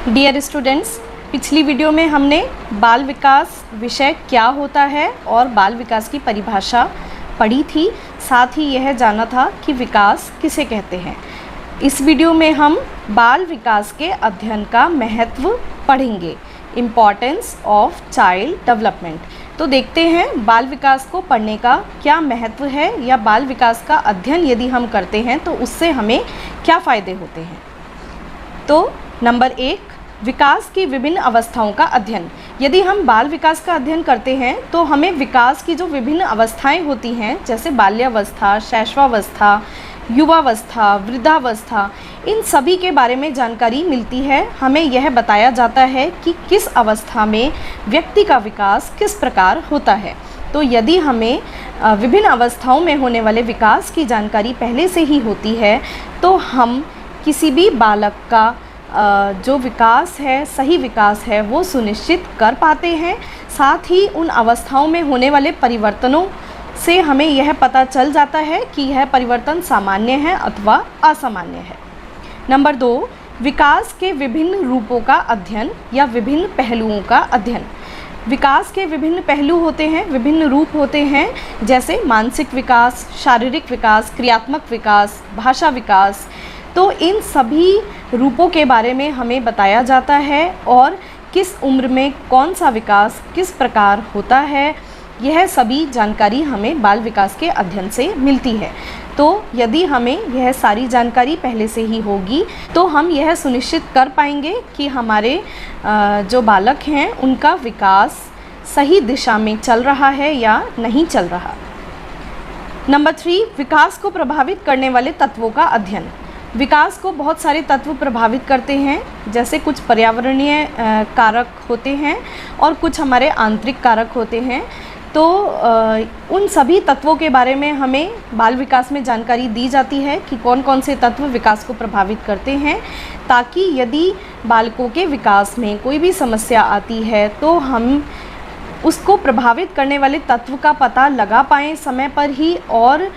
Dear students, पिछली video में हमने बाल विकास विषय क्या होता है और बाल विकास की परिभाषा पढ़ी थी। साथ ही यह जाना था कि विकास किसे कहते हैं। इस वीडियो में हम बाल विकास के अध्ययन का महत्व पढ़ेंगे, इम्पॉर्टेंस ऑफ चाइल्ड डेवलपमेंट। तो देखते हैं बाल विकास को पढ़ने का क्या महत्व है या बाल विकास का अध्ययन यदि हम करते हैं तो उससे हमें क्या फ़ायदे होते हैं। तो नंबर 1, विकास की विभिन्न अवस्थाओं का अध्ययन। यदि हम बाल विकास का अध्ययन करते हैं तो हमें विकास की जो विभिन्न अवस्थाएं होती हैं, जैसे बाल्यावस्था, शैशवावस्था, युवावस्था, वृद्धावस्था, इन सभी के बारे में जानकारी मिलती है। हमें यह बताया जाता है कि किस अवस्था में व्यक्ति का विकास किस प्रकार होता है। तो यदि हमें विभिन्न अवस्थाओं में होने वाले विकास की जानकारी पहले से ही होती है तो हम किसी भी बालक का जो विकास है, सही विकास है, वो सुनिश्चित कर पाते हैं। साथ ही उन अवस्थाओं में होने वाले परिवर्तनों से हमें यह पता चल जाता है कि यह परिवर्तन सामान्य है अथवा असामान्य है। नंबर 2, विकास के विभिन्न रूपों का अध्ययन या विभिन्न पहलुओं का अध्ययन। विकास के विभिन्न पहलू होते हैं, विभिन्न रूप होते हैं, जैसे मानसिक विकास, शारीरिक विकास, क्रियात्मक विकास, भाषा विकास। तो इन सभी रूपों के बारे में हमें बताया जाता है और किस उम्र में कौन सा विकास किस प्रकार होता है, यह सभी जानकारी हमें बाल विकास के अध्ययन से मिलती है। तो यदि हमें यह सारी जानकारी पहले से ही होगी तो हम यह सुनिश्चित कर पाएंगे कि हमारे जो बालक हैं उनका विकास सही दिशा में चल रहा है या नहीं चल रहा। नंबर 3, विकास को प्रभावित करने वाले तत्वों का अध्ययन। विकास को बहुत सारे तत्व प्रभावित करते हैं, जैसे कुछ पर्यावरणीय कारक होते हैं और कुछ हमारे आंतरिक कारक होते हैं। तो उन सभी तत्वों के बारे में हमें बाल विकास में जानकारी दी जाती है कि कौन कौन से तत्व विकास को प्रभावित करते हैं, ताकि यदि बालकों के विकास में कोई भी समस्या आती है तो हम उसको प्रभावित करने वाले तत्व का पता लगा पाएँ समय पर ही और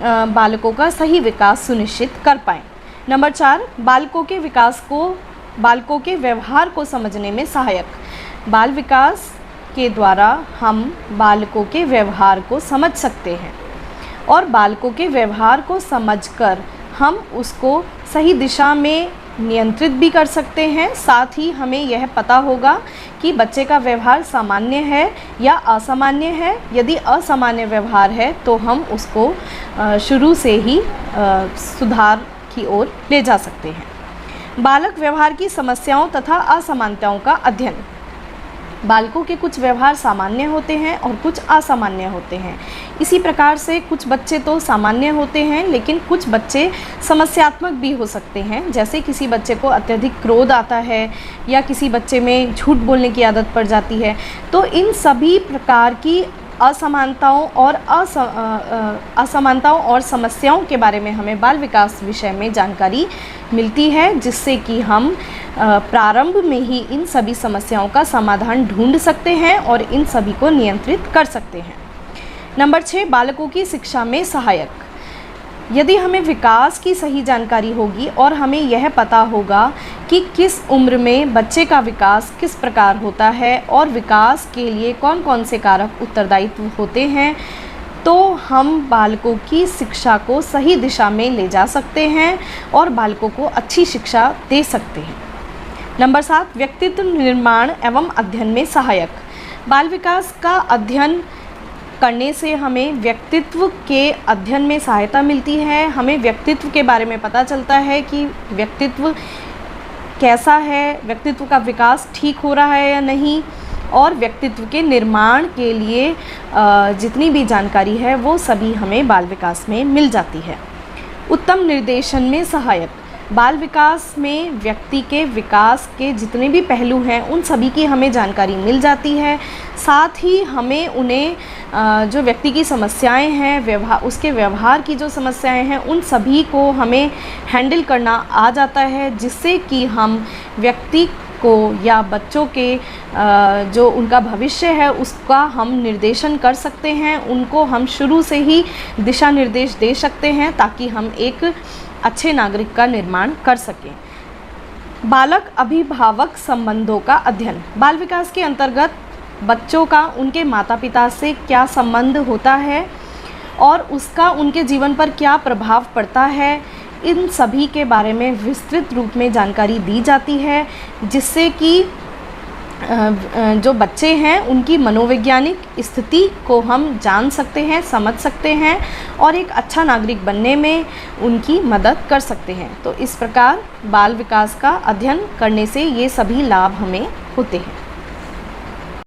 बालकों का सही विकास सुनिश्चित कर पाएँ। नंबर 4, बालकों के व्यवहार को समझने में सहायक। बाल विकास के द्वारा हम बालकों के व्यवहार को समझ सकते हैं और बालकों के व्यवहार को समझकर हम उसको सही दिशा में नियंत्रित भी कर सकते हैं। साथ ही हमें यह पता होगा कि बच्चे का व्यवहार सामान्य है या असामान्य है। यदि असामान्य व्यवहार है तो हम उसको शुरू से ही सुधार की ओर ले जा सकते हैं। बालक व्यवहार की समस्याओं तथा असमानताओं का अध्ययन। बालकों के कुछ व्यवहार सामान्य होते हैं और कुछ असामान्य होते हैं। इसी प्रकार से कुछ बच्चे तो सामान्य होते हैं लेकिन कुछ बच्चे समस्यात्मक भी हो सकते हैं, जैसे किसी बच्चे को अत्यधिक क्रोध आता है या किसी बच्चे में झूठ बोलने की आदत पड़ जाती है। तो इन सभी प्रकार की असमानताओं और समस्याओं के बारे में हमें बाल विकास विषय में जानकारी मिलती है, जिससे कि हम प्रारंभ में ही इन सभी समस्याओं का समाधान ढूंढ सकते हैं और इन सभी को नियंत्रित कर सकते हैं। नंबर 6, बालकों की शिक्षा में सहायक। यदि हमें विकास की सही जानकारी होगी और हमें यह पता होगा कि किस उम्र में बच्चे का विकास किस प्रकार होता है और विकास के लिए कौन कौन से कारक उत्तरदायित्व होते हैं, तो हम बालकों की शिक्षा को सही दिशा में ले जा सकते हैं और बालकों को अच्छी शिक्षा दे सकते हैं। नंबर 7, व्यक्तित्व निर्माण एवं अध्ययन में सहायक। बाल विकास का अध्ययन करने से हमें व्यक्तित्व के अध्ययन में सहायता मिलती है। हमें व्यक्तित्व के बारे में पता चलता है कि व्यक्तित्व कैसा है, व्यक्तित्व का विकास ठीक हो रहा है या नहीं, और व्यक्तित्व के निर्माण के लिए जितनी भी जानकारी है वो सभी हमें बाल विकास में मिल जाती है। उत्तम निर्देशन में सहायक। बाल विकास में व्यक्ति के विकास के जितने भी पहलू हैं उन सभी की हमें जानकारी मिल जाती है। साथ ही हमें उन्हें जो व्यक्ति की समस्याएं हैं, उसके व्यवहार की जो समस्याएं हैं, उन सभी को हमें हैंडल करना आ जाता है, जिससे कि हम व्यक्ति को या बच्चों के जो उनका भविष्य है उसका हम निर्देशन कर सकते हैं। उनको हम शुरू से ही दिशा निर्देश दे सकते हैं ताकि हम एक अच्छे नागरिक का निर्माण कर सकें। बालक अभिभावक संबंधों का अध्ययन। बाल विकास के अंतर्गत बच्चों का उनके माता पिता से क्या संबंध होता है और उसका उनके जीवन पर क्या प्रभाव पड़ता है, इन सभी के बारे में विस्तृत रूप में जानकारी दी जाती है, जिससे कि जो बच्चे हैं उनकी मनोवैज्ञानिक स्थिति को हम जान सकते हैं, समझ सकते हैं और एक अच्छा नागरिक बनने में उनकी मदद कर सकते हैं। तो इस प्रकार बाल विकास का अध्ययन करने से ये सभी लाभ हमें होते हैं।